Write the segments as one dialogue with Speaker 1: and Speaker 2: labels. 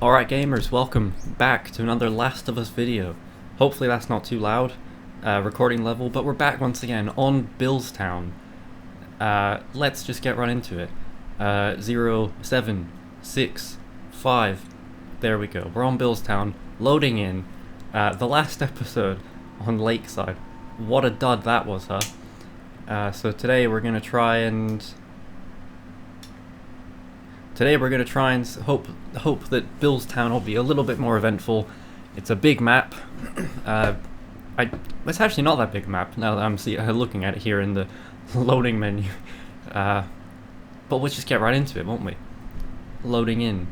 Speaker 1: Alright gamers, welcome back to another Last of Us video. Hopefully that's not too loud, recording level, but we're back once again on Billstown. Let's just get right into it. 0, 7, 6, 5, there we go. We're on Billstown, loading in. The last episode on Lakeside. What a dud that was, huh? So today we're gonna try and hope that Billstown will be a little bit more eventful. It's a big map. It's actually not that big a map now that I'm looking at it here in the loading menu. But we'll just get right into it, won't we? Loading in.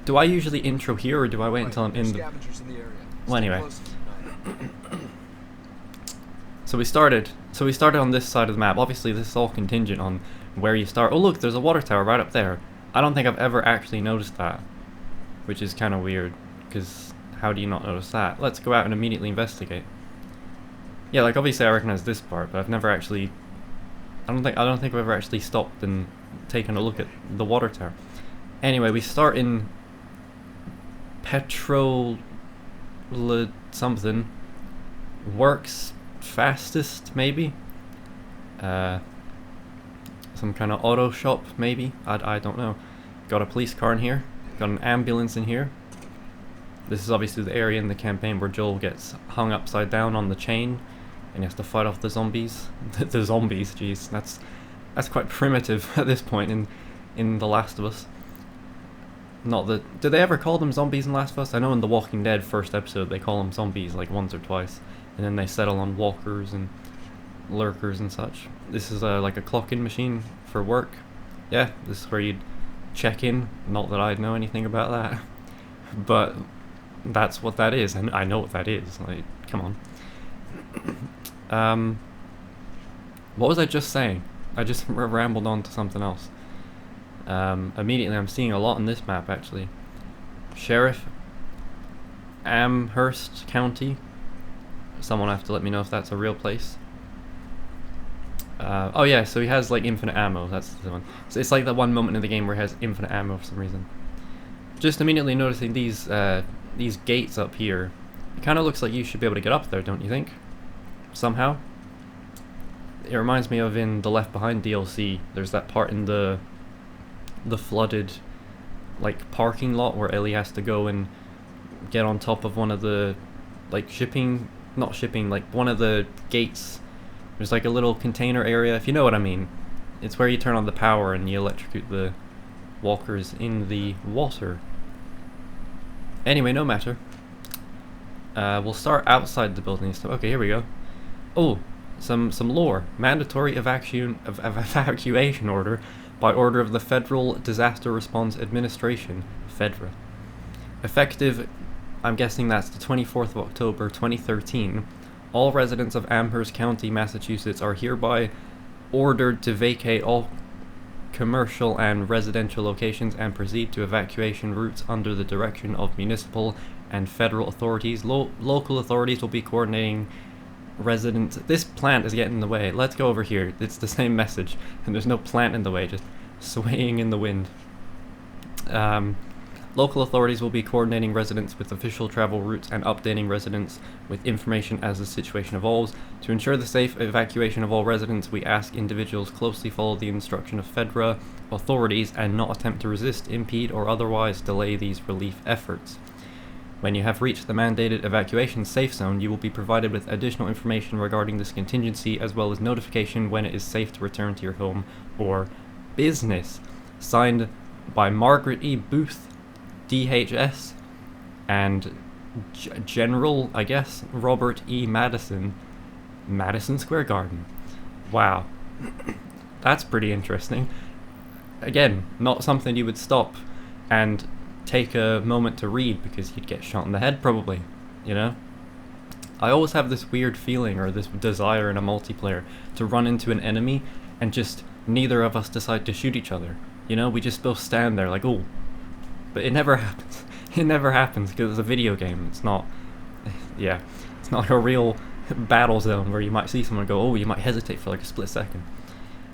Speaker 1: Do I usually intro here, or do I wait until I'm in the... Well, anyway. So we started on this side of the map. Obviously this is all contingent on where you start. Oh look, there's a water tower right up there. I don't think I've ever actually noticed that, which is kind of weird, because how do you not notice that? Let's go out and immediately investigate. Yeah, like obviously I recognize this part, but I've never actually... I don't think I've ever actually stopped and taken a look at the water tower. Anyway, we start in petrol something. Works fastest, maybe? Some kind of auto shop, maybe? I don't know. Got a police car in here. Got an ambulance in here. This is obviously the area in the campaign where Joel gets hung upside down on the chain and he has to fight off the zombies. The zombies, jeez. That's quite primitive at this point in The Last of Us. Not that... Did they ever call them zombies in Last of Us? I know in The Walking Dead first episode they call them zombies like once or twice. And then they settle on walkers and lurkers and such. This is like a clock-in machine for work. Yeah, this is where you'd check in. Not that I'd know anything about that, but that's what that is, and I know what that is. Like, come on. What was I just saying? I just rambled on to something else. Immediately, I'm seeing a lot on this map actually. Sheriff Amherst County. Someone have to let me know if that's a real place. Oh yeah, so he has like infinite ammo, that's the one. So it's like that one moment in the game where he has infinite ammo for some reason. Just immediately noticing these gates up here. It kind of looks like you should be able to get up there, don't you think? Somehow. It reminds me of in the Left Behind DLC, there's that part in the flooded like parking lot where Ellie has to go and get on top of one of the like like one of the gates. There's like a little container area, if you know what I mean. It's where you turn on the power and you electrocute the walkers in the water. Anyway, no matter. We'll start outside the building stuff. Okay, here we go. Oh, some lore. Mandatory evacuation order by order of the Federal Disaster Response Administration, FEDRA. Effective, I'm guessing that's the 24th of October 2013. All residents of Amherst County, Massachusetts are hereby ordered to vacate all commercial and residential locations and proceed to evacuation routes under the direction of municipal and federal authorities. Local authorities will be coordinating residents. This plant is getting in the way. Let's go over here. It's the same message, and there's no plant in the way, just swaying in the wind. Local authorities will be coordinating residents with official travel routes and updating residents with information as the situation evolves. To ensure the safe evacuation of all residents, we ask individuals closely follow the instruction of FEDRA authorities and not attempt to resist, impede, or otherwise delay these relief efforts. When you have reached the mandated evacuation safe zone, you will be provided with additional information regarding this contingency, as well as notification when it is safe to return to your home or business. Signed by Margaret E. Booth, DHS, and General, I guess, Robert E. Madison, Madison Square Garden. Wow. That's pretty interesting. Again, not something you would stop and take a moment to read because you'd get shot in the head probably, you know? I always have this weird feeling or this desire in a multiplayer to run into an enemy and just neither of us decide to shoot each other. You know, we just both stand there like, oh. But it never happens. It never happens because it's a video game. It's not, yeah, it's not like a real battle zone where you might see someone go, oh, you might hesitate for like a split second,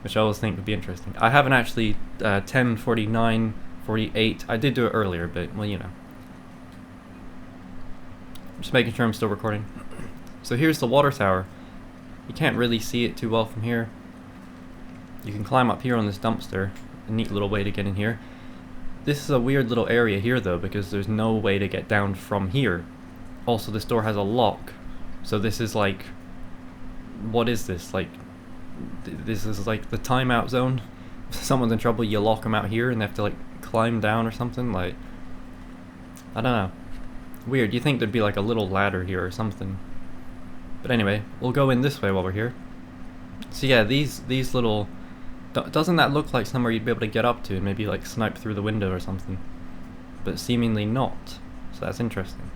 Speaker 1: which I always think would be interesting. I haven't actually 1049 48. I did do it earlier, but, well, you know. Just making sure I'm still recording. So here's the water tower. You can't really see it too well from here. You can climb up here on this dumpster. A neat little way to get in here. This is a weird little area here though, because there's no way to get down from here. Also, this door has a lock. So this is like... What is this? Like... This is like the timeout zone. If someone's in trouble, you lock them out here and they have to like climb down or something. Like... I don't know. Weird, you think there'd be like a little ladder here or something. But anyway, we'll go in this way while we're here. So yeah, these little... Doesn't that look like somewhere you'd be able to get up to and maybe like snipe through the window or something? But seemingly not. So that's interesting.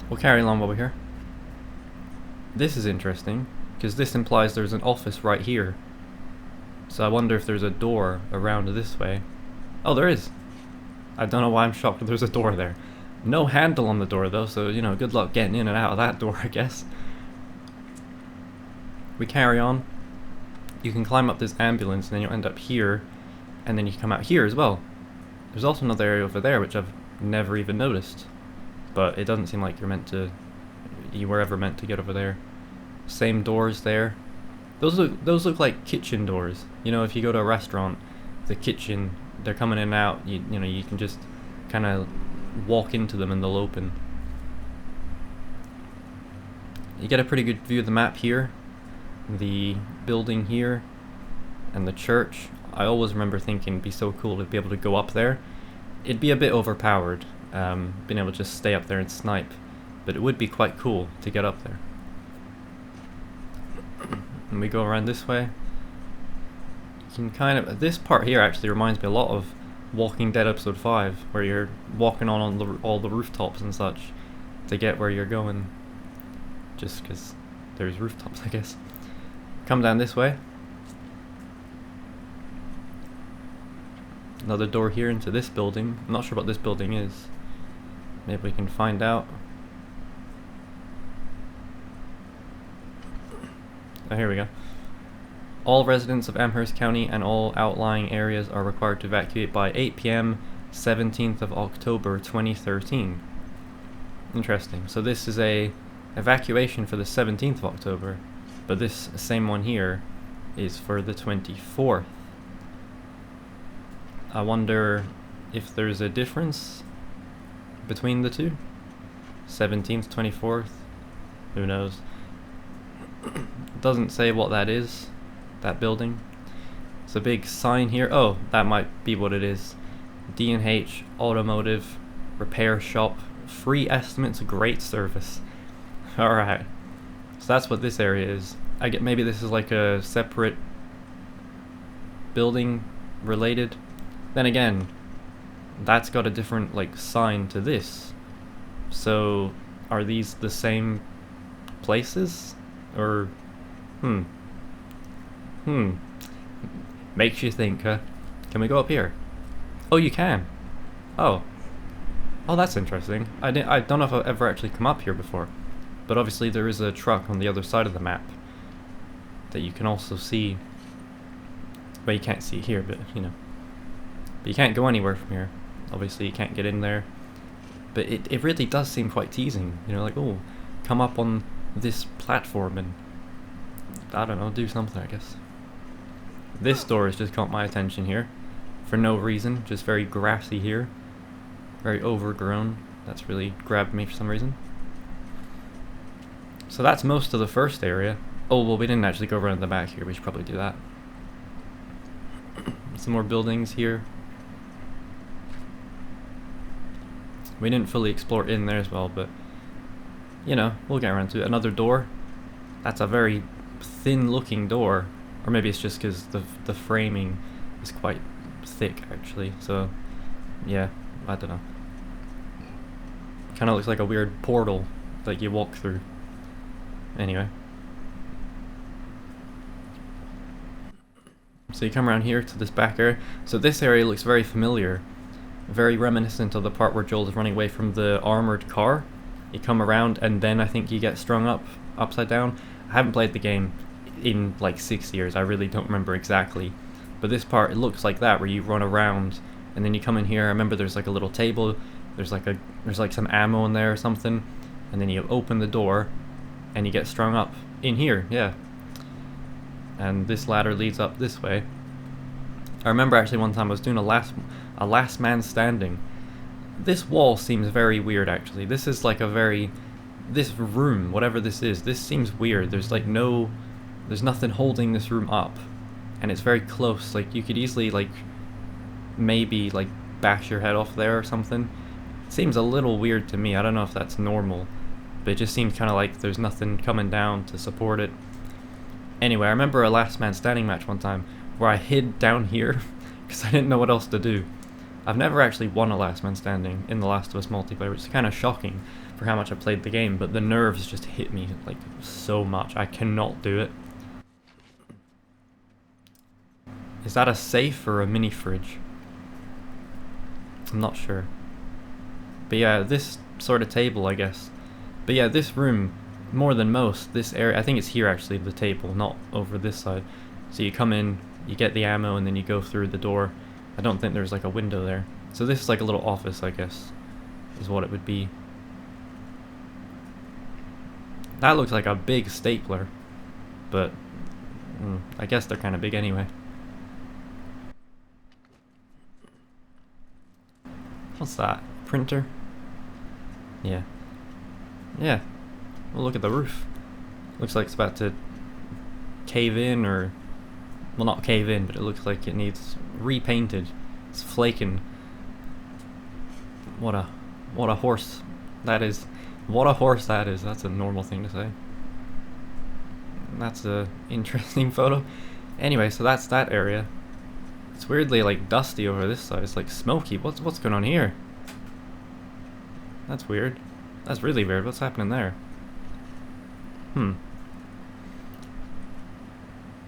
Speaker 1: We'll carry along while we're here. This is interesting, because this implies there's an office right here. So I wonder if there's a door around this way. Oh, there is! I don't know why I'm shocked that there's a door there. No handle on the door though, so you know, good luck getting in and out of that door, I guess. We carry on. You can climb up this ambulance and then you'll end up here, and then you come out here as well. There's also another area over there which I've never even noticed, but it doesn't seem like you were ever meant to get over there. Same doors there. Those look like kitchen doors. You know, if you go to a restaurant, the kitchen, they're coming in and out. You know, you can just kind of walk into them and they'll open. You get a pretty good view of the map here. The building here and the church. I always remember thinking it'd be so cool to be able to go up there. It'd be a bit overpowered, being able to just stay up there and snipe, but it would be quite cool to get up there. And we go around this way. You can kind of... This part here actually reminds me a lot of Walking Dead episode 5, where you're walking on all the rooftops and such to get where you're going. Just because there's rooftops, I guess. Come down this way. Another door here into this building. I'm not sure what this building is. Maybe we can find out. Oh, here we go. All residents of Amherst County and all outlying areas are required to evacuate by 8 p.m. 17th of October 2013. Interesting. So this is a evacuation for the 17th of October. But this same one here is for the 24th. I wonder if there's a difference between the two? 17th, 24th? Who knows? It doesn't say what that is, that building. It's a big sign here. Oh, that might be what it is. D&H Automotive Repair Shop. Free estimates, great service. Alright. So that's what this area is. I get maybe this is like a separate building related. Then again, that's got a different like sign to this. So are these the same places? Or makes you think, huh? Can we go up here? Oh, you can. Oh, that's interesting. I don't know if I've ever actually come up here before. But obviously there is a truck on the other side of the map that you can also see. Well, you can't see here, but you know. But you can't go anywhere from here. Obviously you can't get in there. But it really does seem quite teasing. You know, like, oh, come up on this platform and, I don't know, do something, I guess. This door has just caught my attention here. For no reason, just very grassy here. Very overgrown. That's really grabbed me for some reason. So that's most of the first area. Oh, well, we didn't actually go around the back here. We should probably do that. Some more buildings here. We didn't fully explore in there as well, but you know, we'll get around to it. Another door. That's a very thin looking door. Or maybe it's just because the framing is quite thick actually. So yeah, I don't know. Kind of looks like a weird portal that you walk through. Anyway. So you come around here to this back area. So this area looks very familiar. Very reminiscent of the part where Joel is running away from the armored car. You come around and then I think you get strung up upside down. I haven't played the game in like 6 years. I really don't remember exactly. But this part, it looks like that, where you run around, and then you come in here. I remember there's like a little table, there's like some ammo in there or something, and then you open the door, and you get strung up in here, yeah. And this ladder leads up this way. I remember actually one time I was doing a last man standing. This wall seems very weird actually. This is like this room, whatever this is, this seems weird. There's like there's nothing holding this room up. And it's very close, like you could easily like maybe like bash your head off there or something. It seems a little weird to me. I don't know if that's normal, but it just seems kind of like there's nothing coming down to support it. Anyway, I remember a last man standing match one time where I hid down here because I didn't know what else to do. I've never actually won a last man standing in The Last of Us multiplayer, which is kind of shocking for how much I played the game, but the nerves just hit me like so much. I cannot do it. Is that a safe or a mini fridge? I'm not sure. But yeah, this sort of table, I guess. But yeah, this room, more than most, this area, I think it's here actually, the table, not over this side. So you come in, you get the ammo, and then you go through the door. I don't think there's like a window there. So this is like a little office, I guess, is what it would be. That looks like a big stapler, but I guess they're kind of big anyway. What's that? Printer? Yeah. Yeah. Well, look at the roof. Looks like it's about to cave in, or... well, not cave in, but it looks like it needs repainted. It's flaking. What a horse that is. What a horse that is. That's a normal thing to say. That's a interesting photo. Anyway, so that's that area. It's weirdly like dusty over this side. It's like smoky. What's going on here? That's weird. That's really weird. What's happening there?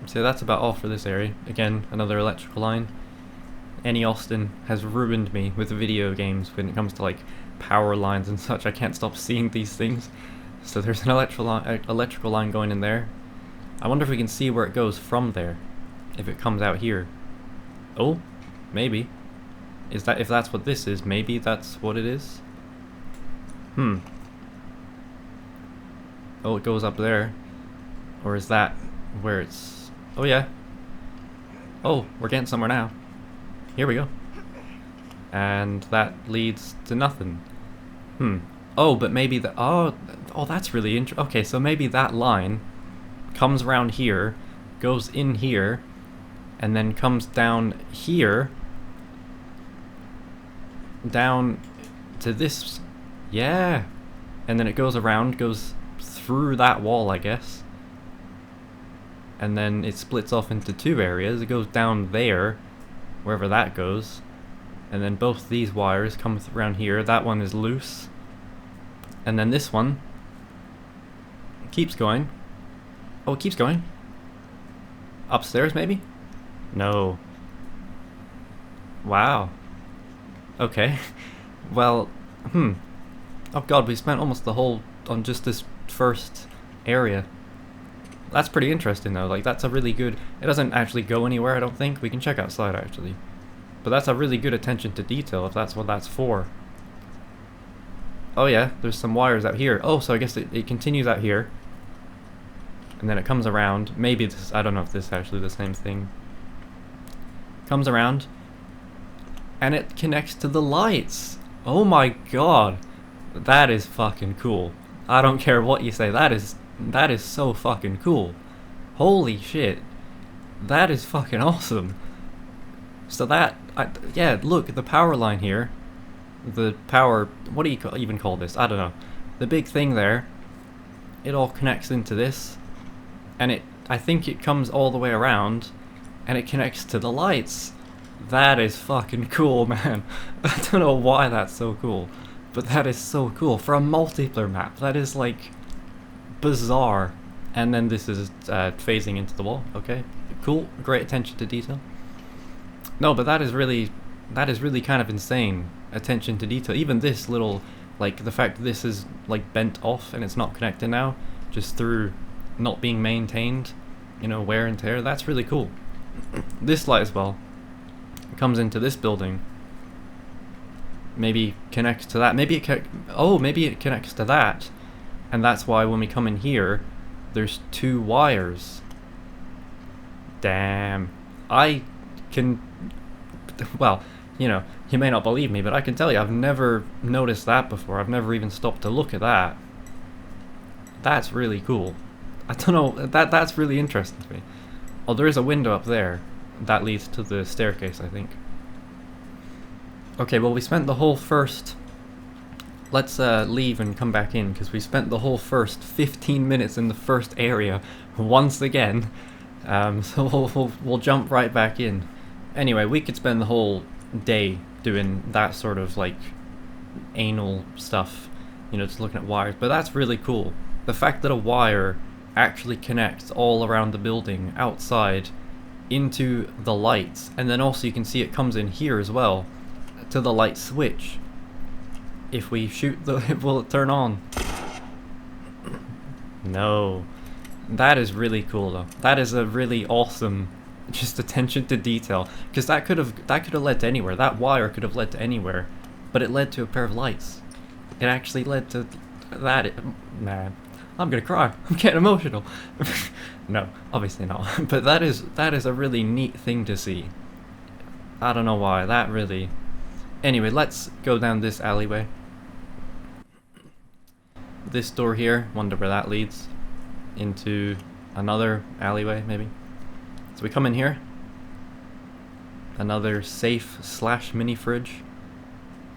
Speaker 1: So that's about all for this area. Again, another electrical line. Annie Austin has ruined me with video games when it comes to like power lines and such. I can't stop seeing these things. So there's an electrical line going in there. I wonder if we can see where it goes from there. If it comes out here. Oh, maybe. If that's what this is, maybe that's what it is? Oh, it goes up there. Or is that where it's... oh yeah. Oh, we're getting somewhere now. Here we go. And that leads to nothing. Oh, but maybe the... oh, that's really interesting. Okay, so maybe that line comes around here, goes in here, and then comes down here, down to this, yeah, and then it goes around, goes through that wall, I guess, and then it splits off into two areas. It goes down there, wherever that goes, and then both these wires come around here. That one is loose, and then this one keeps going. Oh, it keeps going. Upstairs, maybe? No. Wow. Okay. Well, oh god, we spent almost the whole on just this first area. That's pretty interesting though. Like, that's a really good... it doesn't actually go anywhere, I don't think. We can check outside actually. But that's a really good attention to detail if that's what that's for. Oh yeah, there's some wires out here. Oh, so I guess it continues out here. And then it comes around. Maybe this... I don't know if this is actually the same thing. Comes around. And it connects to the lights. Oh my god. That is fucking cool. I don't care what you say. That is so fucking cool. Holy shit. That is fucking awesome. So that... yeah, look, the power line here. The power... what do you even call this? I don't know. The big thing there. It all connects into this. And I think it comes all the way around. And it connects to the lights. That is fucking cool, man. I don't know why that's so cool. But that is so cool. For a multiplayer map, that is like... bizarre. And then this is phasing into the wall. Okay, cool. Great attention to detail. No, but that is really kind of insane. Attention to detail. Even this little, like, the fact that this is like bent off and it's not connected now, just through not being maintained, you know, wear and tear. That's really cool. This light as well comes into this building. Maybe connects to that. Maybe it connects to that, and that's why when we come in here, there's two wires. Damn. I can... Well, you know, you may not believe me, but I can tell you I've never noticed that before. I've never even stopped to look at that. That's really cool. I don't know, that's really interesting to me. Oh, there is a window up there. That leads to the staircase, I think. Okay, well, we spent the whole first... Let's leave and come back in, because we spent the whole first 15 minutes in the first area once again. So we'll jump right back in. Anyway, we could spend the whole day doing that sort of, like, anal stuff. You know, just looking at wires. But that's really cool. The fact that a wire actually connects all around the building, outside, into the lights. And then also you can see it comes in here as well, to the light switch. If we shoot will it turn on? No. That is really cool though. That is a really awesome just attention to detail. Because that could have led to anywhere. That wire could have led to anywhere. But it led to a pair of lights. It actually led to that. Man, I'm gonna cry. I'm getting emotional. No, obviously not. But that is a really neat thing to see. I don't know why. That really... Anyway, let's go down this alleyway. This door here, wonder where that leads. Into another alleyway, maybe. So we come in here. Another safe / mini fridge.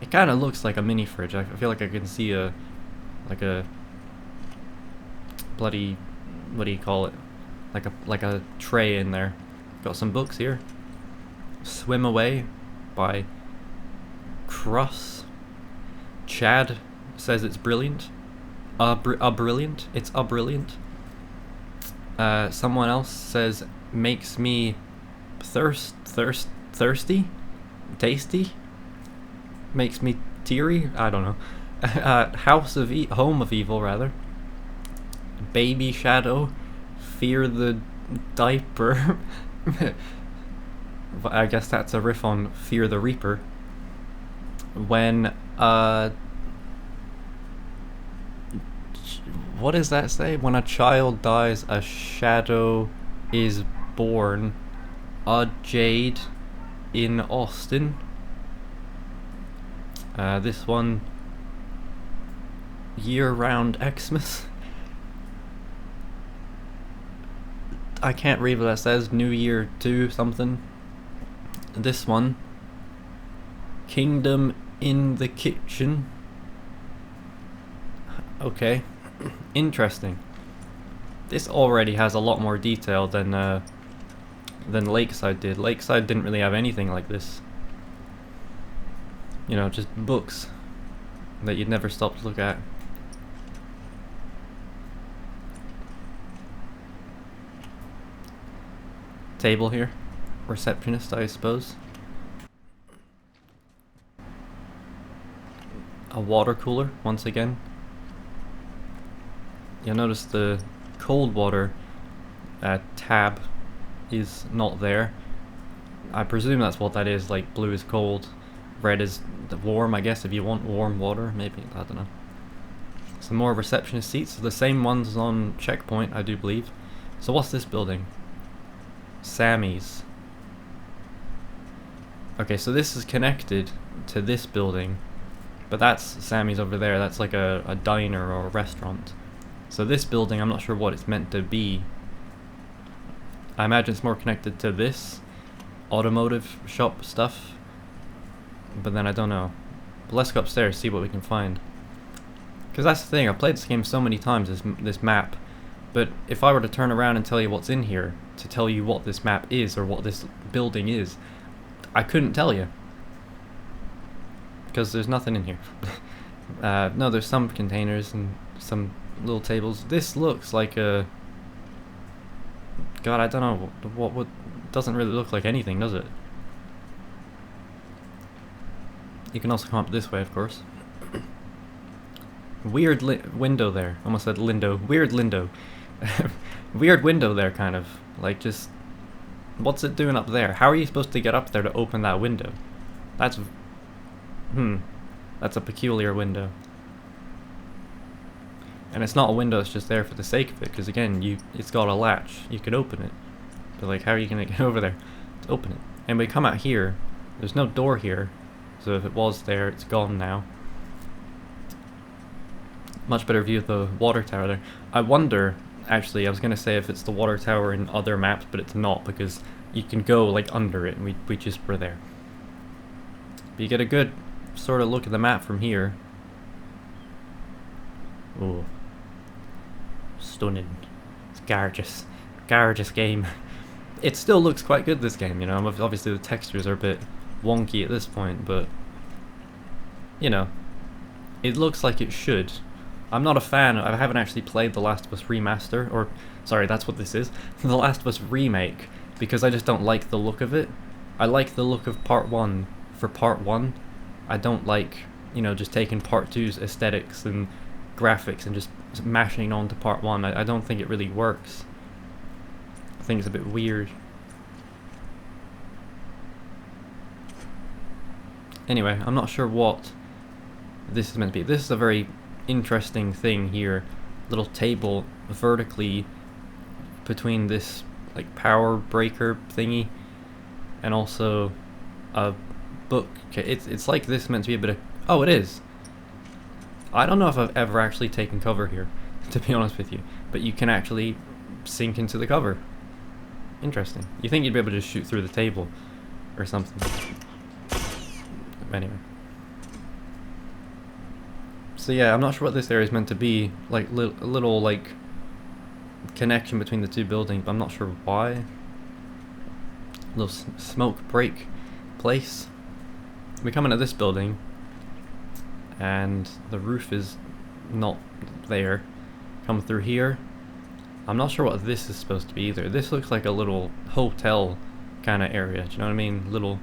Speaker 1: It kind of looks like a mini fridge. I feel like I can see like a bloody, what do you call it? Like a tray in there. Got some books here. Swim Away by Cross. Chad says it's brilliant. Brilliant. It's a brilliant. Someone else says makes me thirsty, tasty, makes me teary. I don't know. Home of Evil rather. Baby Shadow, Fear the Diaper. I guess that's a riff on Fear the Reaper. When what does that say? When a child dies, a shadow is born. A Jade in Austin. This one, year-round Xmas. I can't read what that says. New Year 2 something. This one, Kingdom in the Kitchen. Okay. Interesting. This already has a lot more detail than Lakeside did. Lakeside didn't really have anything like this. You know, just books that you'd never stop to look at. Table here. Receptionist, I suppose. A water cooler, once again. You'll notice the cold water tab is not there. I presume that's what that is, like blue is cold, red is warm, I guess, if you want warm water, maybe, I don't know. Some more receptionist seats, the same ones on Checkpoint, I do believe. So what's this building? Sammy's. Okay, so this is connected to this building, but that's Sammy's over there, that's like a diner or a restaurant. So this building, I'm not sure what it's meant to be. I imagine it's more connected to this automotive shop stuff, but then I don't know. But let's go upstairs, see what we can find. Because that's the thing, I've played this game so many times, this map, but if I were to turn around and tell you what's in here, to tell you what this map is or what this building is, I couldn't tell you. Because there's nothing in here. No, there's some containers and some little tables. This looks like a... God, I don't know what doesn't really look like anything, does it? You can also come up this way, of course. Weird window there. Almost said Lindo. Weird Lindo. Weird window there, kind of. Like, just... What's it doing up there? How are you supposed to get up there to open that window? That's... That's a peculiar window. And it's not a window, it's just there for the sake of it, because again, it's got a latch. You could open it. But like, how are you going to get over there to open it? And we come out here, there's no door here, so if it was there, it's gone now. Much better view of the water tower there. I wonder, actually, I was going to say if it's the water tower in other maps, but it's not, because you can go like under it, and we just were there. But you get a good sort of look at the map from here. Oh, stunning. It's gorgeous. Gorgeous game. It still looks quite good, this game, you know. Obviously the textures are a bit wonky at this point, but you know, it looks like it should. I'm not a fan. I haven't actually played The Last of Us Remaster, or sorry, that's what this is, The Last of Us Remake, because I just don't like the look of it. I like the look of Part 1 for Part 1. I don't like, you know, just taking Part 2's aesthetics and graphics and just mashing onto Part 1. I don't think it really works. I think it's a bit weird. Anyway, I'm not sure what this is meant to be. This is a very interesting thing here. Little table vertically between this like power breaker thingy and also a book. Okay, it's like this is meant to be a bit of... Oh, it is. I don't know if I've ever actually taken cover here, to be honest with you, but you can actually sink into the cover. Interesting. You think you'd be able to just shoot through the table or something. Anyway. So yeah, I'm not sure what this area is meant to be. Like a little like connection between the two buildings, but I'm not sure why. A little smoke break place. We come into this building and the roof is not there. Come through here. I'm not sure what this is supposed to be either. This looks like a little hotel kind of area. Do you know what I mean? Little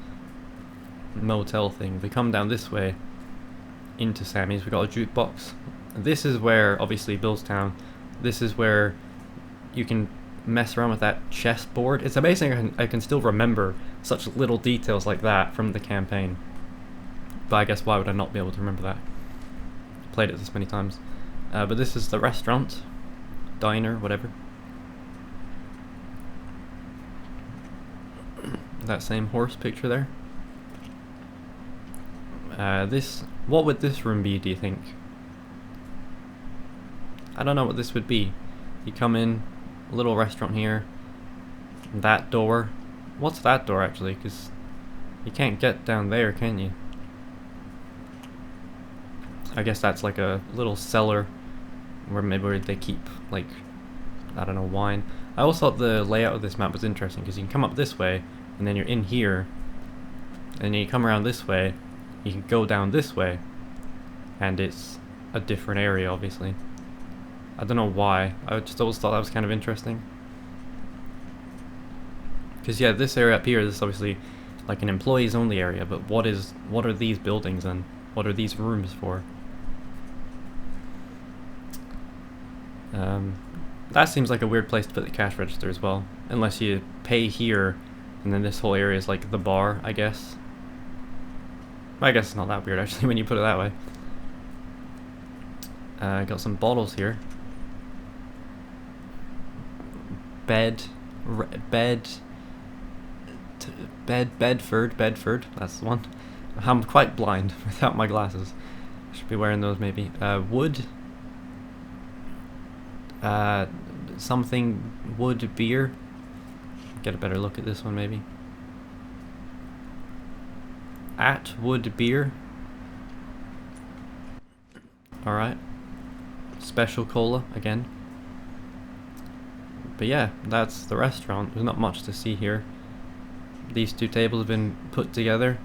Speaker 1: motel thing. We come down this way into Sammy's. We got a jukebox. This is where, obviously, Billstown. This is where you can mess around with that chessboard. It's amazing I can still remember such little details like that from the campaign. But I guess why would I not be able to remember that? Played it this many times. But this is the restaurant. Diner, whatever. That same horse picture there. What would this room be, do you think? I don't know what this would be. You come in, a little restaurant here. That door. What's that door actually? Because you can't get down there, can you? I guess that's like a little cellar where maybe where they keep, like, I don't know, wine. I also thought the layout of this map was interesting because you can come up this way and then you're in here, and then you come around this way, you can go down this way, and it's a different area, obviously. I don't know why. I just always thought that was kind of interesting. Because yeah, this area up here, this is obviously like an employees only area, but what are these buildings and what are these rooms for? That seems like a weird place to put the cash register as well, unless you pay here and then this whole area is like the bar, I guess. I guess it's not that weird actually when you put it that way. Got some bottles here. Bedford, that's the one. I'm quite blind without my glasses. Should be wearing those maybe. Wood. Something wood beer. Get a better look at this one maybe. Atwood beer. Alright. Special cola again. But yeah, that's the restaurant. There's not much to see here. These two tables have been put together,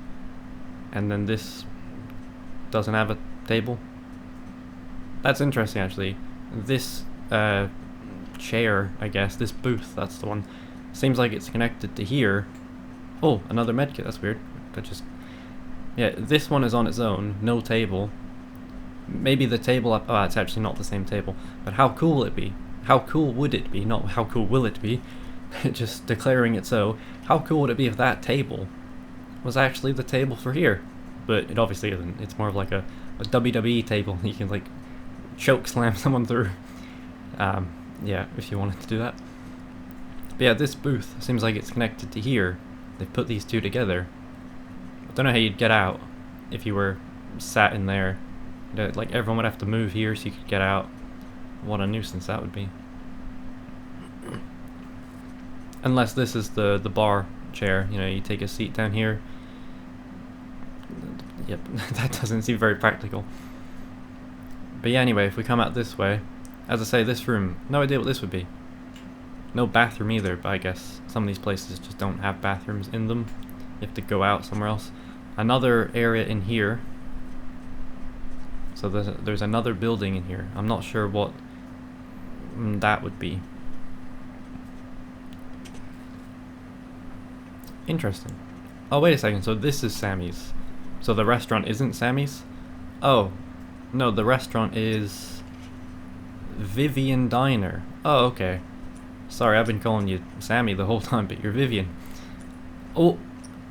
Speaker 1: and then this doesn't have a table. That's interesting actually. This chair, I guess, this booth, that's the one, seems like it's connected to here. Oh, another medkit, that's weird. That just... Yeah, this one is on its own, no table. Maybe the table up... Oh, it's actually not the same table. But how cool will it be? How cool would it be? Not how cool will it be. just declaring it so. How cool would it be if that table was actually the table for here? But it obviously isn't. It's more of like a WWE table. You can like choke slam someone through. Yeah, if you wanted to do that. But yeah, this booth seems like it's connected to here. They've put these two together. I don't know how you'd get out if you were sat in there. Like everyone would have to move here so you could get out. What a nuisance that would be. Unless this is the bar chair, you know, you take a seat down here. Yep, that doesn't seem very practical. But yeah, anyway, if we come out this way, as I say, this room, no idea what this would be. No bathroom either, but I guess some of these places just don't have bathrooms in them. You have to go out somewhere else. Another area in here. So there's another building in here. I'm not sure what that would be. Interesting. Oh, wait a second. So this is Sammy's. So the restaurant isn't Sammy's? Oh. No, the restaurant is Vivian Diner. Oh, okay. Sorry, I've been calling you Sammy the whole time, but you're Vivian. Oh,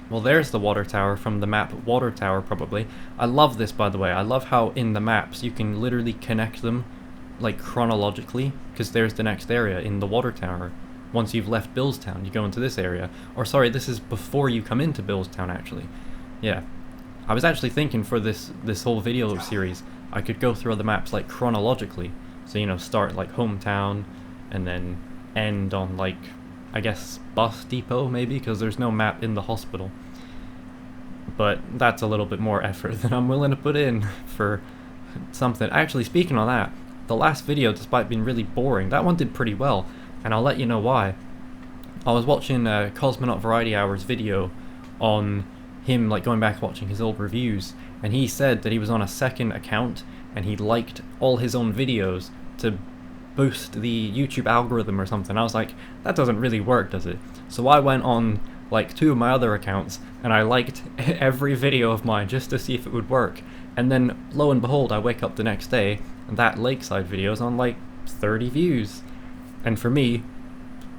Speaker 1: well there's the water tower from the map. Water tower, probably. I love this, by the way. I love how in the maps you can literally connect them, like, chronologically, because there's the next area in the water tower. Once you've left Billstown, you go into this area. Or sorry, this is before you come into Billstown, actually. Yeah. I was actually thinking for this whole video series, I could go through all the maps, like, chronologically. So, you know, start, like, hometown, and then end on, like, I guess bus depot, maybe, because there's no map in the hospital. But that's a little bit more effort than I'm willing to put in for something. Actually, speaking of that, the last video, despite being really boring, that one did pretty well, and I'll let you know why. I was watching Cosmonaut Variety Hour's video on him, like, going back watching his old reviews, and he said that he was on a second account and he liked all his own videos to boost the YouTube algorithm or something. I was like, that doesn't really work, does it? So I went on like 2 of my other accounts and I liked every video of mine just to see if it would work. And then lo and behold, I wake up the next day and that lakeside video is on like 30 views. And for me,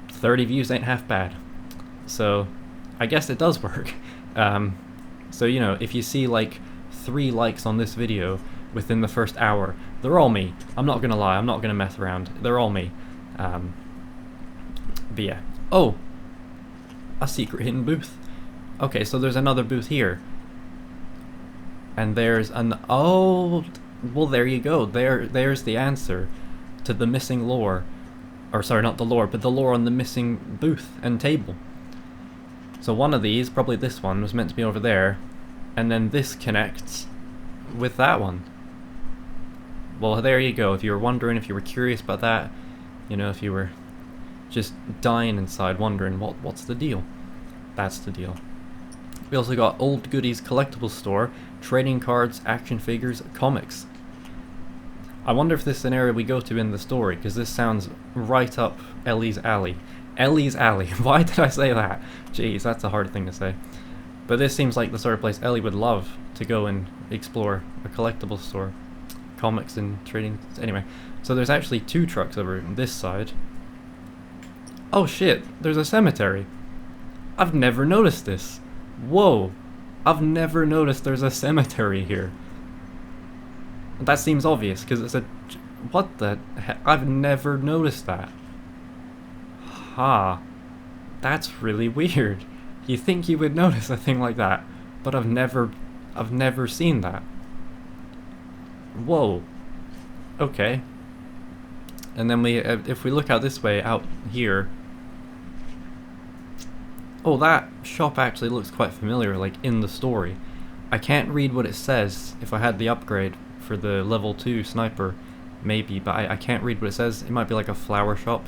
Speaker 1: 30 views ain't half bad. So I guess it does work. So, you know, if you see like 3 likes on this video within the first hour, they're all me. I'm not gonna lie, I'm not gonna mess around. They're all me. But yeah. Oh! A secret hidden booth. Okay, so there's another booth here. And there's an... Oh! Well, there you go. There's the answer to the missing lore. Or sorry, not the lore, but the lore on the missing booth and table. So one of these, probably this one, was meant to be over there. And then this connects with that one. Well, there you go. If you were wondering, if you were curious about that, you know, if you were just dying inside wondering what's the deal, that's the deal. We also got Old Goodies collectible store, trading cards, action figures, comics. I wonder if this is an area we go to in the story, because this sounds right up Ellie's alley. Ellie's alley. Why did I say that? Jeez, that's a hard thing to say. But this seems like the sort of place Ellie would love to go and explore, a collectible store. Comics and trading. Anyway, so there's actually 2 trucks over on this side. Oh shit, there's a cemetery. I've never noticed this. Whoa, I've never noticed there's a cemetery here. That seems obvious, because it's a... What the heck? I've never noticed that. Ha. That's really weird. You think you would notice a thing like that, but I've never seen that. Whoa. Okay. And then we, if we look out this way, out here... Oh, that shop actually looks quite familiar, like, in the story. I can't read what it says if I had the upgrade for the level 2 sniper, maybe, but I can't read what it says. It might be like a flower shop.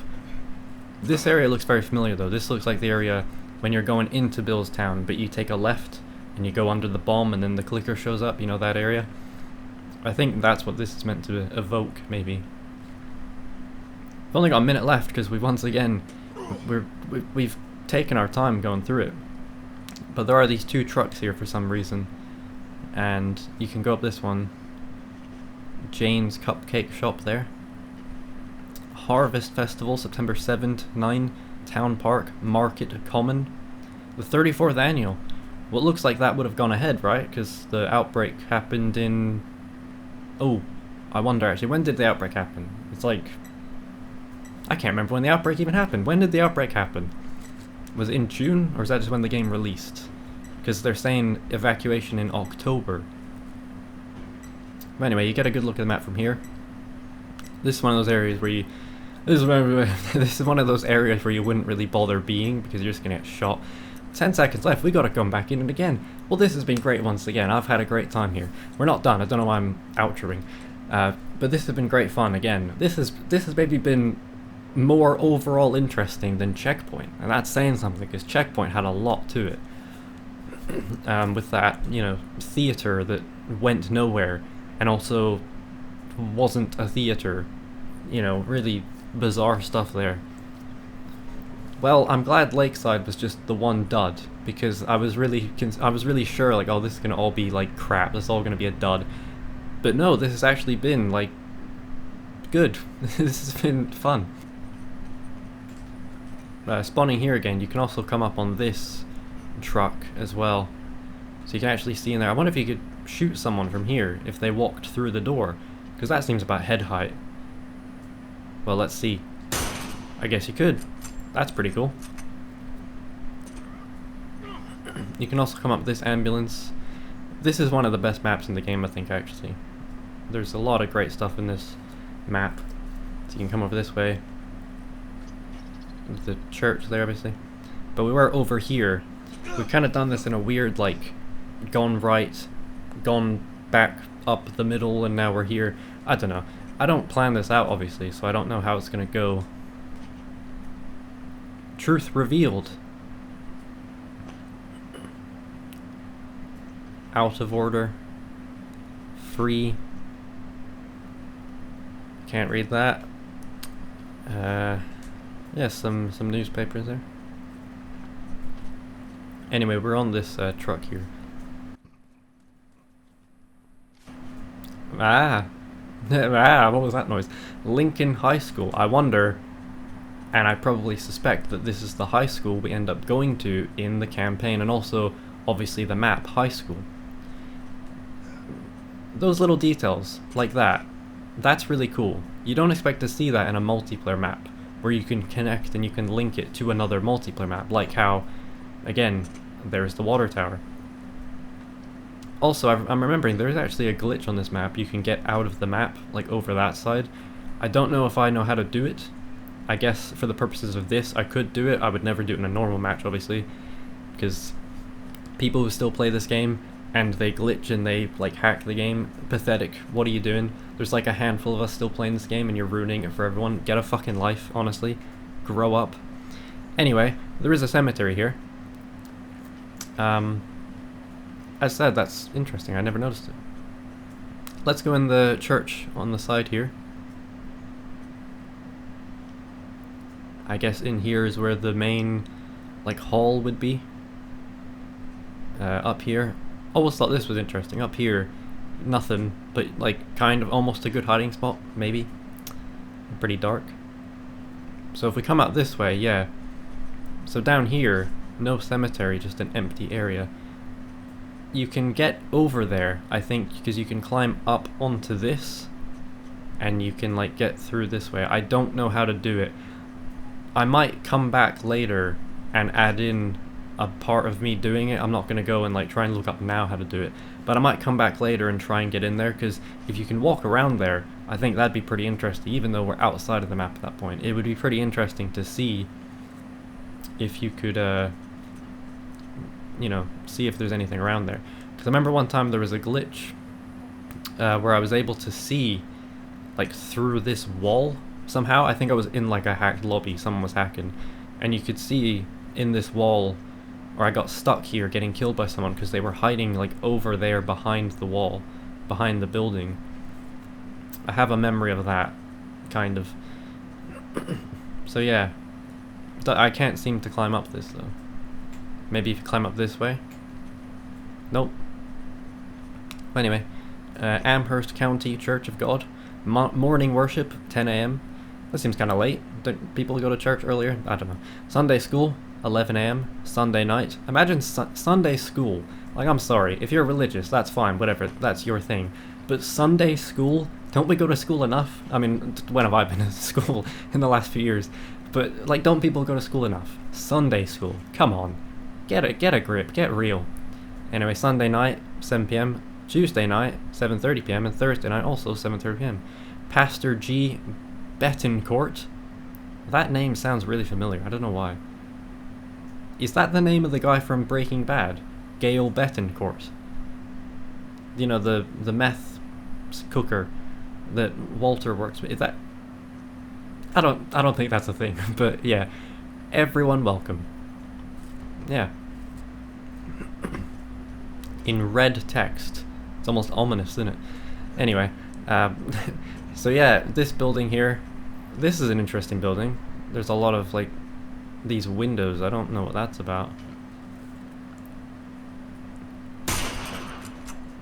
Speaker 1: This area looks very familiar, though. This looks like the area when you're going into Billstown, but you take a left, and you go under the bomb, and then the clicker shows up, you know, that area? I think that's what this is meant to evoke, maybe. We've only got a minute left, because we've once again, we've taken our time going through it. But there are these 2 trucks here for some reason, and you can go up this one. Jane's Cupcake Shop there. Harvest Festival, September 7th, 9. Town Park, Market Common. The 34th annual. Well, it looks like that would have gone ahead, right? Because the outbreak happened in... Oh, I wonder actually, when did the outbreak happen? It's like... I can't remember when the outbreak even happened. When did the outbreak happen? Was it in June, or is that just when the game released? Because they're saying evacuation in October. But anyway, you get a good look at the map from here. This is one of those areas where you... This is one of those areas where you wouldn't really bother being, because you're just going to get shot. 10 seconds left, we got to come back in it again. Well, this has been great once again. I've had a great time here. We're not done. I don't know why I'm outroing. But this has been great fun again. This has maybe been more overall interesting than Checkpoint. And that's saying something, because Checkpoint had a lot to it. With that, you know, theater that went nowhere and also wasn't a theater. You know, really bizarre stuff there. Well, I'm glad Lakeside was just the one dud, because I was really sure, like, oh, this is gonna all be like crap. This is all gonna be a dud. But no, this has actually been like good. This has been fun. Spawning here again, you can also come up on this truck as well, so you can actually see in there. I wonder if you could shoot someone from here if they walked through the door, because that seems about head height. Well, let's see. I guess you could. That's pretty cool. You can also come up this ambulance. This is one of the best maps in the game, I think, actually. There's a lot of great stuff in this map. So you can come over this way. There's the church there, obviously. But we were over here. We've kind of done this in a weird, like, gone right, gone back up the middle, and now we're here. I don't know. I don't plan this out, obviously, so I don't know how it's going to go. Truth revealed. Out of order. Free. Can't read that. Yeah, some newspapers there. Anyway, we're on this truck here. What was that noise? Lincoln High School. I wonder, and I probably suspect that this is the high school we end up going to in the campaign, and also, obviously, the map high school. Those little details, like that, that's really cool. You don't expect to see that in a multiplayer map, where you can connect and you can link it to another multiplayer map, like how, again, there's the water tower. Also, I'm remembering there's actually a glitch on this map. You can get out of the map, like over that side. I don't know if I know how to do it. I guess for the purposes of this, I could do it. I would never do it in a normal match, obviously, because people who still play this game and they glitch and they like hack the game, pathetic. What are you doing? There's like a handful of us still playing this game and you're ruining it for everyone. Get a fucking life, honestly. Grow up. Anyway, there is a cemetery here. As said, that's interesting. I never noticed it. Let's go in the church on the side here. I guess in here is where the main, like, hall would be. Up here. Always thought this was interesting. Up here, nothing, but, like, kind of almost a good hiding spot, maybe. Pretty dark. So if we come out this way, yeah. So down here, no cemetery, just an empty area. You can get over there, I think, because you can climb up onto this, and you can, like, get through this way. I don't know how to do it. I might come back later and add in a part of me doing it. I'm not going to go and, like, try and look up now how to do it, but I might come back later and try and get in there, because if you can walk around there, I think that'd be pretty interesting, even though we're outside of the map at that point. It would be pretty interesting to see if you could, you know, see if there's anything around there. Because I remember one time there was a glitch where I was able to see, like, through this wall somehow. I think I was in, like, a hacked lobby, someone was hacking, and you could see in this wall, or I got stuck here getting killed by someone because they were hiding, like, over there behind the wall, behind the building. I have a memory of that, kind of. So yeah, I can't seem to climb up this, though. Maybe if you climb up this way? Nope. Anyway, Amherst County Church of God. Morning worship, 10 AM. That seems kind of late. Don't people go to church earlier? I don't know. Sunday school, 11 a.m. Sunday night. Imagine Sunday school. Like, I'm sorry, if you're religious, that's fine, whatever, that's your thing. But Sunday school, don't we go to school enough? I mean, when have I been to school in the last few years? But, like, don't people go to school enough? Sunday school, come on. Get a grip, get real. Anyway, Sunday night, 7 p.m. Tuesday night, 7:30 p.m. and Thursday night, also 7:30 p.m. Pastor G. Betancourt. That name sounds really familiar, I don't know why. Is that the name of the guy from Breaking Bad? Gail Betancourt. You know, the meth cooker that Walter works with. Is that... I don't think that's a thing, but yeah. Everyone welcome. Yeah. In red text. It's almost ominous, isn't it? Anyway, so yeah, this building here, this is an interesting building. There's a lot of, like, these windows. I don't know what that's about.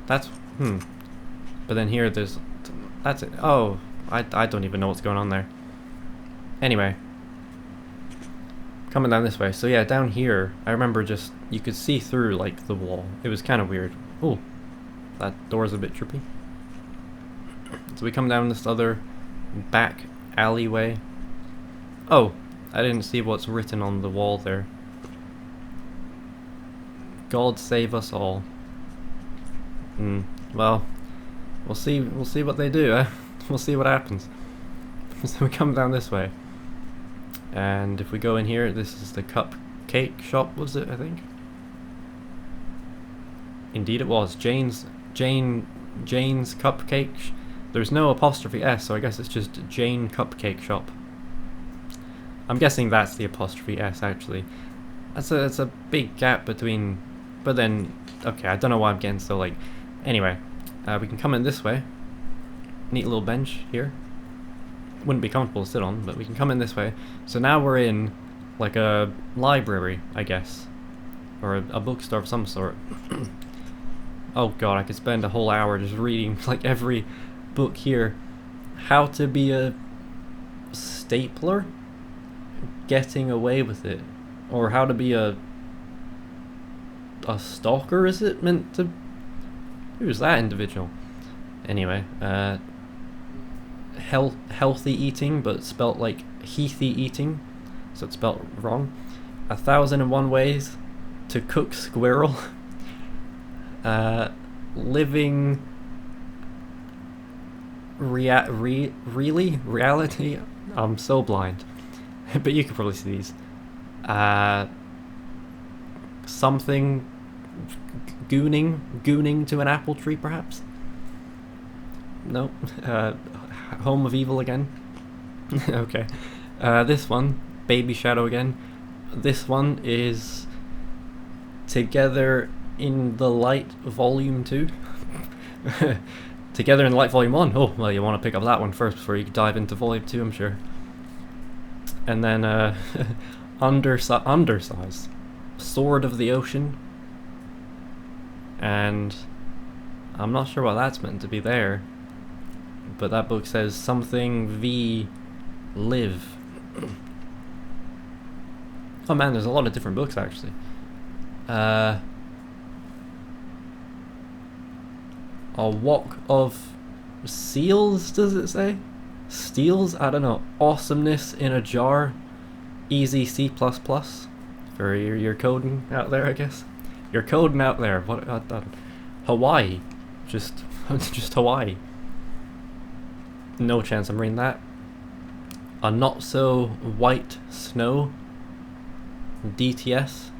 Speaker 1: That's, But then here there's, that's it. Oh, I don't even know what's going on there. Anyway. Coming down this way. So yeah, down here, I remember just, you could see through, like, the wall. It was kind of weird. Oh, that door's a bit trippy. So we come down this other back alleyway. Oh, I didn't see what's written on the wall there. God save us all. Well, we'll see what they do, eh? We'll see what happens. So we come down this way. And if we go in here, this is the cupcake shop, was it, I think? Indeed it was. Jane's Cupcake. There's no apostrophe S, so I guess it's just Jane Cupcake Shop. I'm guessing that's the apostrophe S, actually. That's a big gap between... But then... Okay, I don't know why I'm getting so, like... Anyway, we can come in this way. Neat little bench here. Wouldn't be comfortable to sit on, but we can come in this way. So now we're in, like, a library, I guess. Or a bookstore of some sort. Oh god, I could spend a whole hour just reading, like, every book here. How to be a stapler? Getting away with it. Or how to be a stalker, is it meant to... Who's that individual? Anyway, healthy eating, but spelt like heathy eating, so it's spelt wrong. 1001 ways to cook squirrel. Living reality. I'm so blind, but you can probably see these. Something gooning to an apple tree, perhaps. Nope. Home of Evil again. Okay. This one, Baby Shadow again. This one is Together in the Light Volume 2. Together in the Light Volume 1. Oh, well, you want to pick up that one first before you dive into Volume 2, I'm sure. And then, Undersize. Sword of the Ocean. And I'm not sure what that's meant to be there. But that book says something v live. Oh man, there's a lot of different books actually. A Walk of Seals, does it say? Steals? I don't know. Awesomeness in a Jar. Easy C++ for your coding out there, I guess. You're coding out there. What? Hawaii. Just Hawaii. No chance I'm reading that. A Not So White Snow. DTS.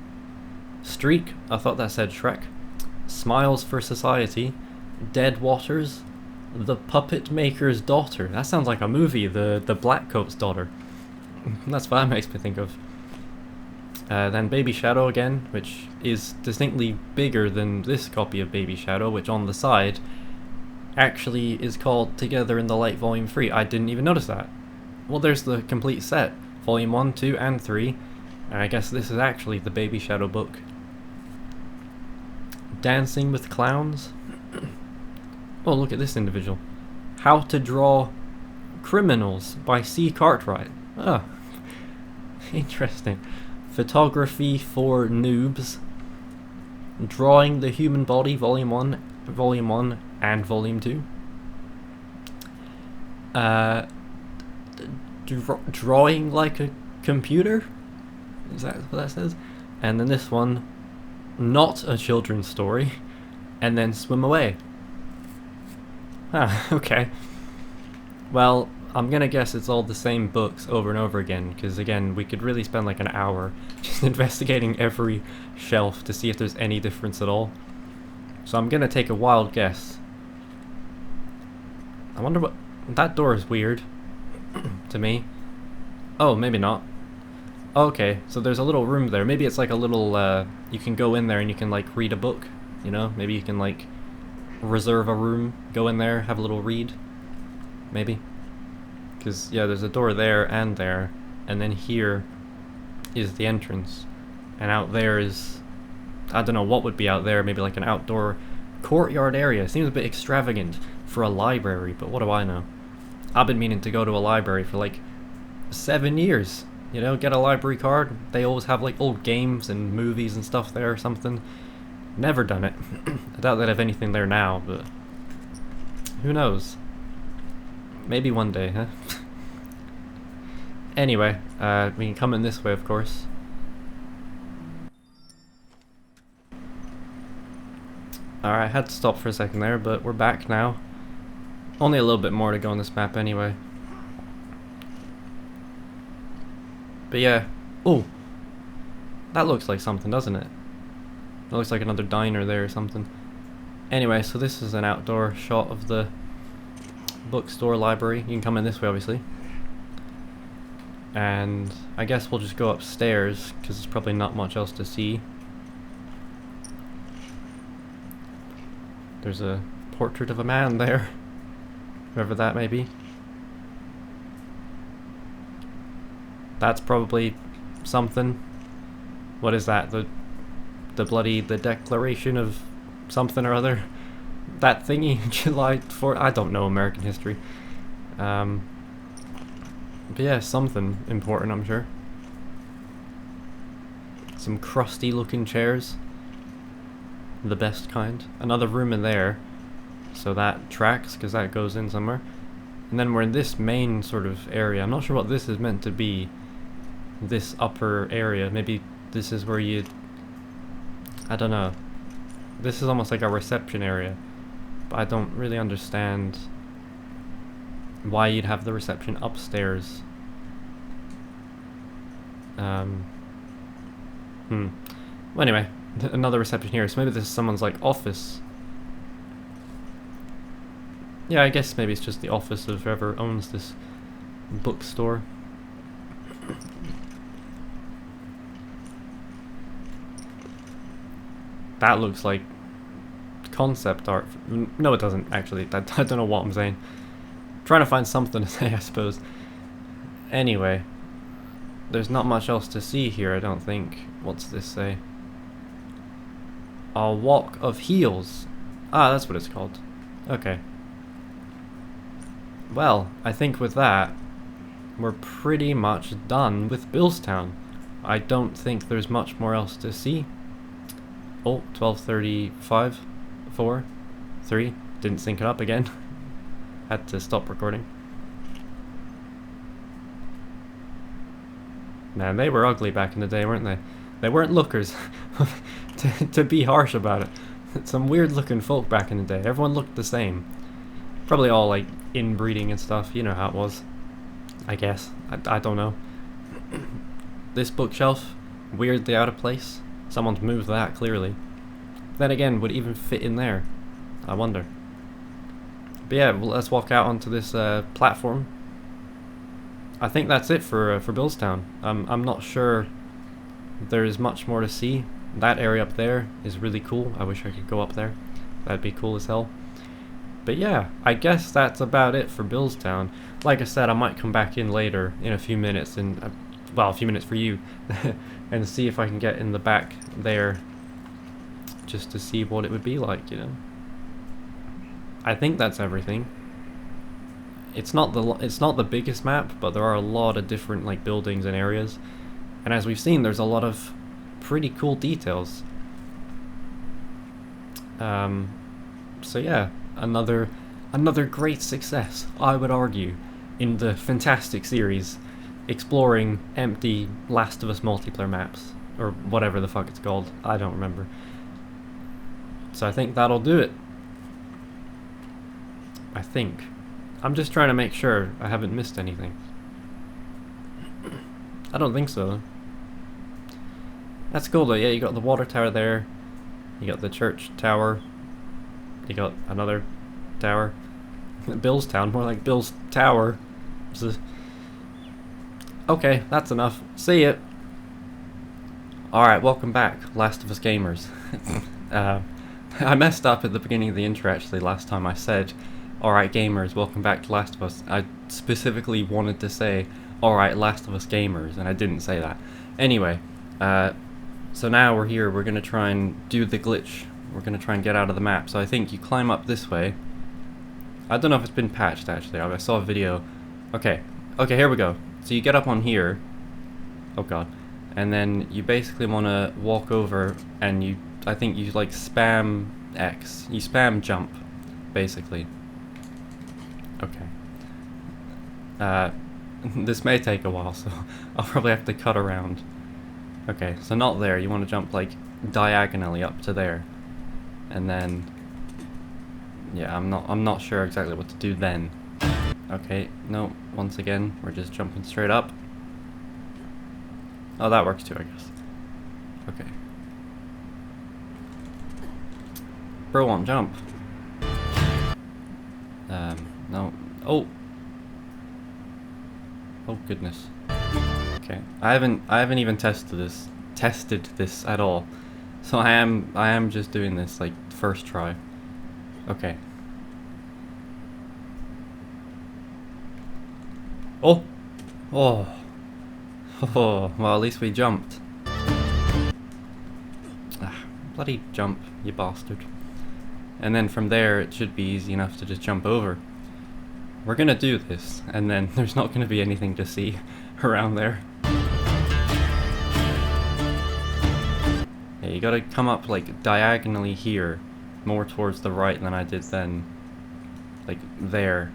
Speaker 1: Streak. I thought that said Shrek. Smiles for Society. Dead Waters. The Puppet Maker's Daughter. That sounds like a movie. The Blackcoat's Daughter. That's what that makes me think of. Then Baby Shadow again, which is distinctly bigger than this copy of Baby Shadow, which on the side actually is called Together in the Light Volume 3. I didn't even notice that. Well, there's the complete set. Volume 1, 2, and 3. And I guess this is actually the Baby Shadow book. Dancing with Clowns. Oh, look at this individual. How to Draw Criminals by C. Cartwright. Oh, interesting. Photography for Noobs. Drawing the Human Body, Volume 1 and Volume 2. Drawing like a computer? Is that what that says? And then this one, not a children's story, and then Swim Away. Ah, okay. Well, I'm gonna guess it's all the same books over and over again, because again, we could really spend like an hour just investigating every shelf to see if there's any difference at all. So I'm gonna take a wild guess. I wonder what... That door is weird to me. Oh, maybe not. Okay, so there's a little room there. Maybe it's like a little, you can go in there and you can like read a book, you know? Maybe you can like reserve a room, go in there, have a little read. Maybe. Because, yeah, there's a door there, and then here is the entrance. And out there is... I don't know what would be out there, maybe like an outdoor courtyard area. It seems a bit extravagant for a library, but what do I know? I've been meaning to go to a library for like 7 years. You know, get a library card. They always have like old games and movies and stuff there or something. Never done it. I doubt they'd have anything there now, but who knows? Maybe one day, huh? Anyway, we can come in this way, of course. Alright, I had to stop for a second there, but we're back now. Only a little bit more to go on this map anyway. But yeah. Oh! That looks like something, doesn't it? It looks like another diner there or something. Anyway, so this is an outdoor shot of the bookstore library. You can come in this way, obviously. And I guess we'll just go upstairs, because there's probably not much else to see. There's a portrait of a man there. Whoever that may be. That's probably something. What is that? The Declaration of something or other? That thingy, July 4th? I don't know American history. But yeah, something important, I'm sure. Some crusty looking chairs. The best kind. Another room in there. So that tracks, because that goes in somewhere. And then we're in this main sort of area. I'm not sure what this is meant to be. This upper area. Maybe this is where you'd... I don't know. This is almost like a reception area. But I don't really understand why you'd have the reception upstairs. Well, anyway, another reception here. So maybe this is someone's like office. Yeah, I guess maybe it's just the office of whoever owns this bookstore. That looks like concept art. No, it doesn't, actually. I don't know what I'm saying. Trying to find something to say, I suppose. Anyway, there's not much else to see here, I don't think. What's this say? A walk of heels. Ah, that's what it's called. Okay. Well, I think with that, we're pretty much done with Billstown. I don't think there's much more else to see. Oh, 12:35, 4, 3, didn't sync it up again. Had to stop recording. Man, they were ugly back in the day, weren't they? They weren't lookers, to be harsh about it. Some weird looking folk back in the day. Everyone looked the same. Probably all like inbreeding and stuff, you know how it was. I guess. I don't know. This bookshelf, weirdly out of place. Someone's moved that, clearly. Then again, would it even fit in there? I wonder. But yeah, well, let's walk out onto this platform. I think that's it for Billstown. I'm not sure there is much more to see. That area up there is really cool. I wish I could go up there. That'd be cool as hell. But yeah, I guess that's about it for Billstown. Like I said, I might come back in later in a few minutes, and well, a few minutes for you, and see if I can get in the back there, just to see what it would be like, you know. I think that's everything. it's not the biggest map, but there are a lot of different like buildings and areas, and as we've seen, there's a lot of pretty cool details. So yeah, another great success, I would argue, in the fantastic series, exploring empty Last of Us multiplayer maps, or whatever the fuck it's called. I don't remember. So I think that'll do it. I think. I'm just trying to make sure I haven't missed anything. I don't think so. That's cool though. Yeah, you got the water tower there. You got the church tower. You got another tower. Bill's Town, more like Bill's Tower. Okay, that's enough. See ya. Alright, welcome back, Last of Us gamers. I messed up at the beginning of the intro actually last time. I said, alright gamers, welcome back to Last of Us. I specifically wanted to say, alright Last of Us gamers, and I didn't say that. Anyway, so now we're here, we're gonna try and do the glitch. We're gonna try and get out of the map. So I think you climb up this way. I don't know if it's been patched actually. I saw a video. Okay, here we go. So you get up on here. Oh god. And then you basically want to walk over, and I think you like spam X. You spam jump, basically. Okay. This may take a while, so I'll probably have to cut around. Okay, so not there. You want to jump like diagonally up to there. And then, yeah, I'm not sure exactly what to do then. Okay, no, once again, we're just jumping straight up. Oh, that works too, I guess. Okay. Bro won't jump. No. Oh! Oh goodness. Okay, I haven't even tested this at all. So I am just doing this like first try. Okay. Oh! Oh! Oh, well at least we jumped. Ah, bloody jump, you bastard. And then from there it should be easy enough to just jump over. We're gonna do this, and then there's not gonna be anything to see around there. Yeah, you gotta come up like diagonally here, more towards the right than I did then. Like there.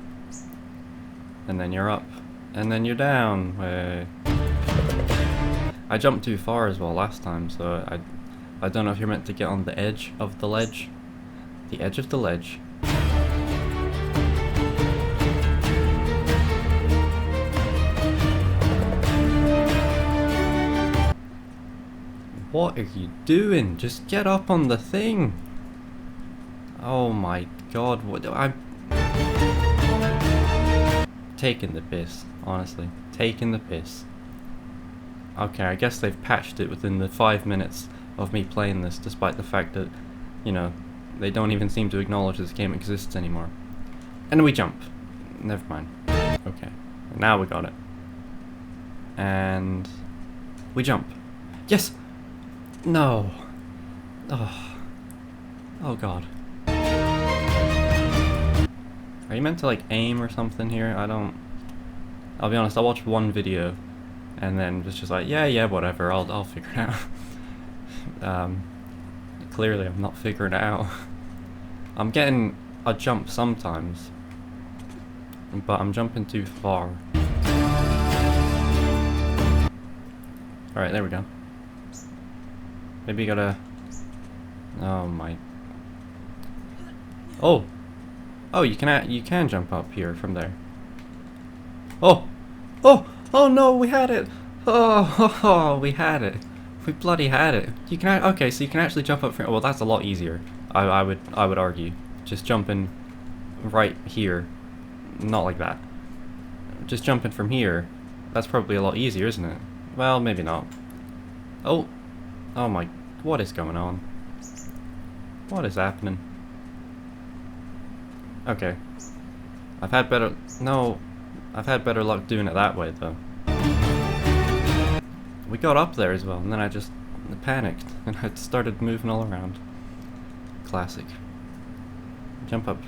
Speaker 1: And then you're up. And then you're down. I jumped too far as well last time, so I don't know if you're meant to get on the edge of the ledge. The edge of the ledge. What are you doing? Just get up on the thing. Oh my god, what do I'm taking the piss, honestly. Taking the piss. Okay, I guess they've patched it within the 5 minutes of me playing this, despite the fact that, you know, they don't even seem to acknowledge this game exists anymore. And we jump. Never mind. Okay, now we got it. And we jump. Yes! No. Oh. Oh god. Are you meant to like aim or something here? I'll be honest, I watched one video and then was just like, yeah, whatever, I'll figure it out. Clearly I'm not figuring it out. I'm getting a jump sometimes, but I'm jumping too far. Alright, there we go. Maybe you gotta... Oh my... Oh! Oh, you can jump up here from there. Oh! Oh! Oh no, we had it! Oh, we had it. We bloody had it. You can okay, so you can actually jump up from... Well, that's a lot easier. I would argue. Just jumping right here. Not like that. Just jumping from here. That's probably a lot easier, isn't it? Well, maybe not. Oh! Oh my... What is going on? What is happening? Okay. I've had better luck doing it that way, though. We got up there as well, and then I just panicked, and I started moving all around. Classic. Jump up.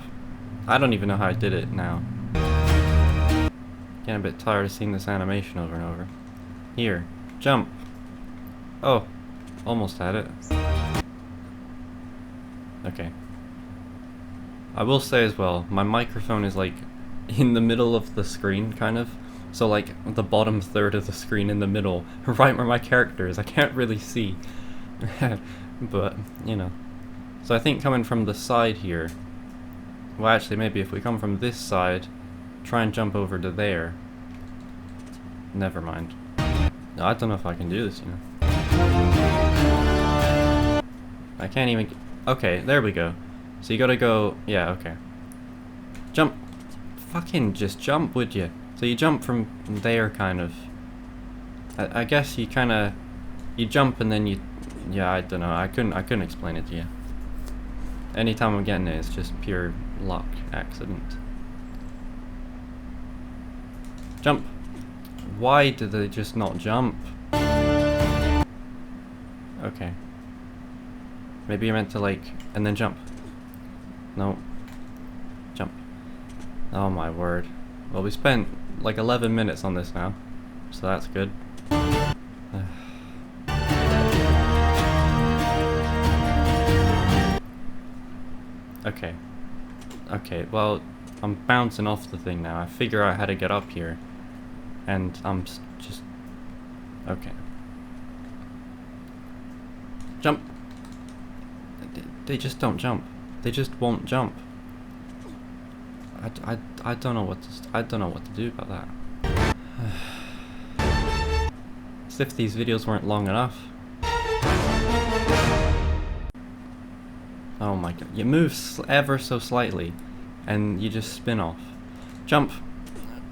Speaker 1: I don't even know how I did it now. Getting a bit tired of seeing this animation over and over. Here. Jump! Oh. Almost had it. Okay. I will say as well, my microphone is like in the middle of the screen, kind of. So like the bottom third of the screen in the middle, right where my character is. I can't really see. But, you know. So I think coming from the side here, well actually maybe if we come from this side, try and jump over to there. Never mind. No, I don't know if I can do this, you know. I can't even... Okay, there we go. So you gotta go... Yeah, okay. Jump! Fucking just jump, would you? So you jump from there, kind of. I guess you kinda... You jump and then you... Yeah, I don't know. I couldn't explain it to you. Anytime I'm getting it, it's just pure luck, accident. Jump! Why did they just not jump? Okay. Maybe you meant to like, and then jump. No. Jump. Oh my word. Well, we spent like 11 minutes on this now, so that's good. Okay. Okay, well, I'm bouncing off the thing now. I figure out how to get up here. And I'm just... Okay. Jump! They just don't jump. They just won't jump. I don't know what to... I don't know what to do about that. As if these videos weren't long enough. Oh my god. You move ever so slightly, and you just spin off. Jump!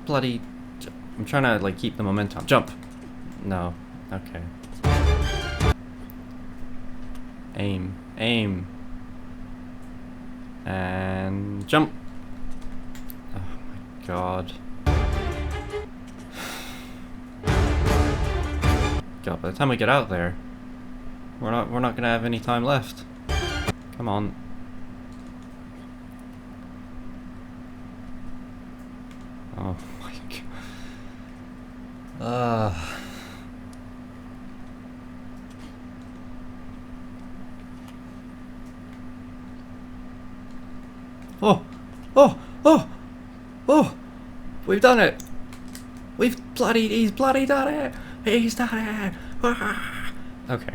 Speaker 1: Bloody... I'm trying to like keep the momentum. Jump! No. Okay. Aim. Aim. And jump! Oh my god. God, by the time we get out there, we're not gonna have any time left. Come on. Oh my god. Oh! Oh! Oh! Oh! We've done it! He's bloody done it! He's done it! Okay.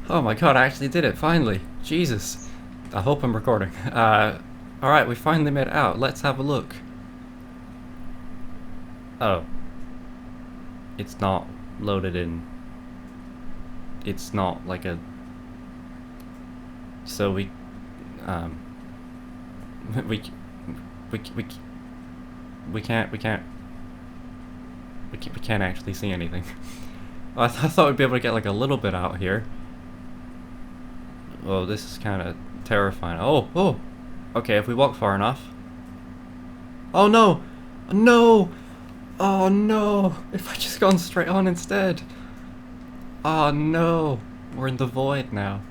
Speaker 1: Oh my god, I actually did it, finally. Jesus. I hope I'm recording. Alright, we finally made it out. Let's have a look. Oh. It's not loaded in. It's not like a... So we can't actually see anything. I thought we'd be able to get like a little bit out here. Oh, this is kind of terrifying. Oh, oh. Okay, if we walk far enough. Oh no! No! Oh no! If I just gone straight on instead. Oh no! We're in the void now.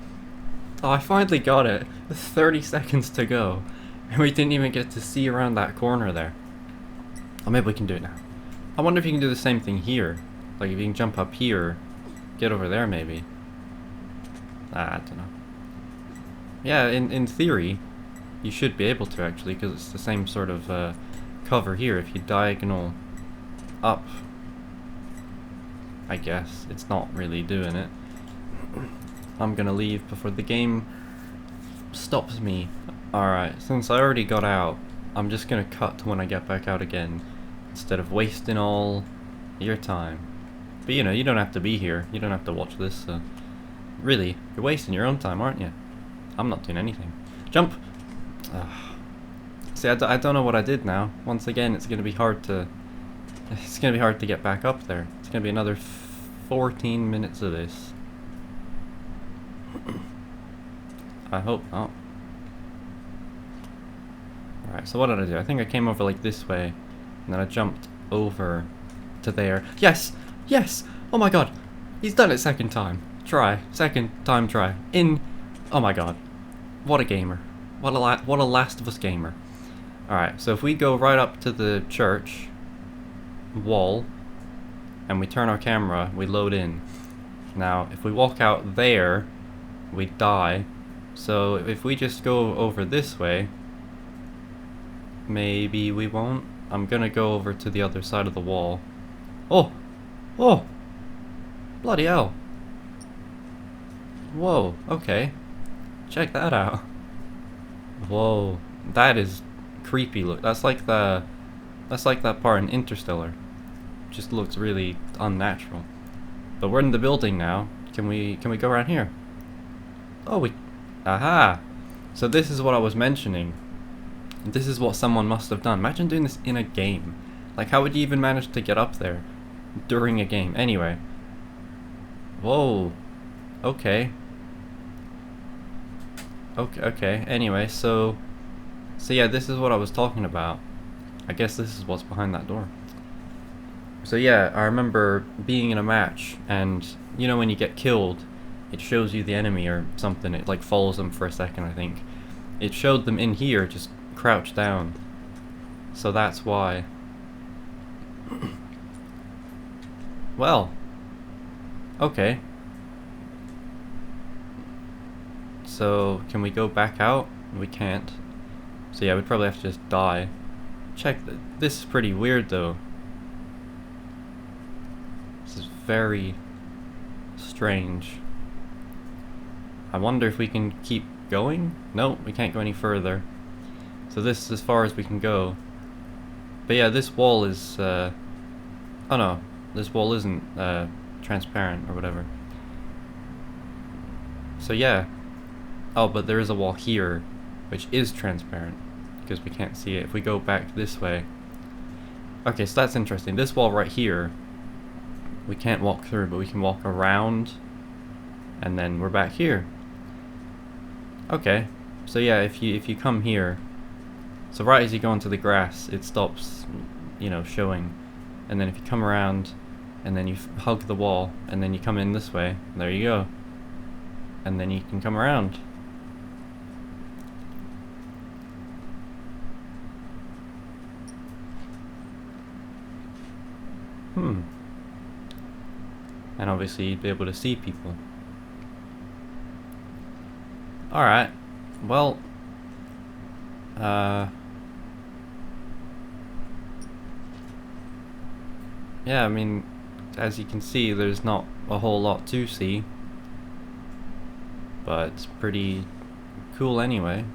Speaker 1: Oh, I finally got it. 30 seconds to go. And we didn't even get to see around that corner there. Oh, maybe we can do it now. I wonder if you can do the same thing here. Like if you can jump up here, get over there maybe. I don't know. Yeah, in theory, you should be able to actually, because it's the same sort of cover here. If you diagonal up, I guess. It's not really doing it. I'm gonna leave before the game stops me. Alright, since I already got out, I'm just gonna cut to when I get back out again, instead of wasting all your time. But you know, you don't have to be here. You don't have to watch this, so... Really, you're wasting your own time, aren't you? I'm not doing anything. Jump! Ugh. See, I don't know what I did now. Once again, it's gonna be hard to... It's gonna be hard to get back up there. It's gonna be another 14 minutes of this. I hope not. Alright, so what did I do? I think I came over like this way, and then I jumped over to there. Yes! Yes! Oh my god! He's done it second time. Try. Second time try. In... Oh my god. What a gamer. What a Last of Us gamer. Alright, so if we go right up to the church, wall, and we turn our camera, we load in. Now, if we walk out there, we die. So if we just go over this way, maybe we won't. I'm gonna go over to the other side of the wall. Oh! Oh! Bloody hell. Whoa, okay. Check that out. Whoa. That is creepy look. That's like that part in Interstellar. Just looks really unnatural. But we're in the building now. Can we go around here? Oh, aha! So this is what I was mentioning. This is what someone must have done. Imagine doing this in a game. Like, how would you even manage to get up there during a game? Anyway. Whoa. Okay. Okay. Anyway, so yeah, this is what I was talking about. I guess this is what's behind that door. So yeah, I remember being in a match, and you know when you get killed, it shows you the enemy or something. It like follows them for a second, I think. It showed them in here, just crouched down. So that's why. Well. Okay. So, can we go back out? We can't. So yeah, we'd probably have to just die. Check, this is pretty weird though. This is very strange. I wonder if we can keep going? No, we can't go any further. So this is as far as we can go. But yeah, this wall is, oh no, this wall isn't, transparent or whatever. So yeah. Oh, but there is a wall here, which is transparent, because we can't see it. If we go back this way. Okay, so that's interesting. This wall right here, we can't walk through, but we can walk around, and then we're back here. Okay, so yeah, if you come here, so right as you go into the grass, it stops, you know, showing, and then if you come around, and then you hug the wall, and then you come in this way, there you go, and then you can come around. And obviously you'd be able to see people. Alright. Well, yeah, I mean, as you can see, there's not a whole lot to see. But it's pretty cool anyway,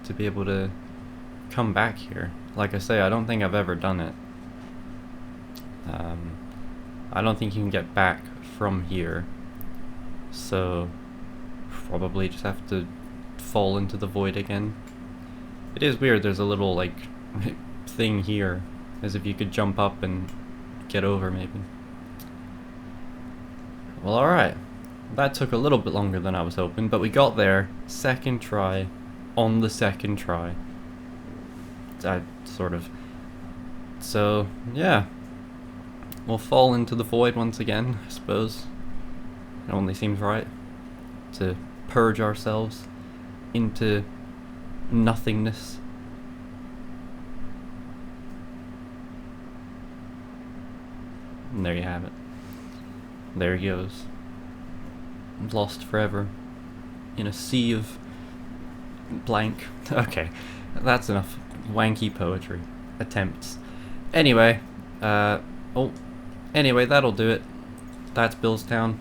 Speaker 1: to be able to come back here. Like I say, I don't think I've ever done it. I don't think you can get back from here, so probably just have to fall into the void again. It is weird, there's a little like thing here, as if you could jump up and get over maybe. Well, alright, that took a little bit longer than I was hoping, but we got there, second try, on the second try. Sort of. So, yeah. We'll fall into the void once again, I suppose. It only seems right to purge ourselves into nothingness. And there you have it. There he goes. Lost forever in a sea of blank. Okay, that's enough wanky poetry attempts. Anyway, Anyway, that'll do it. That's Billstown.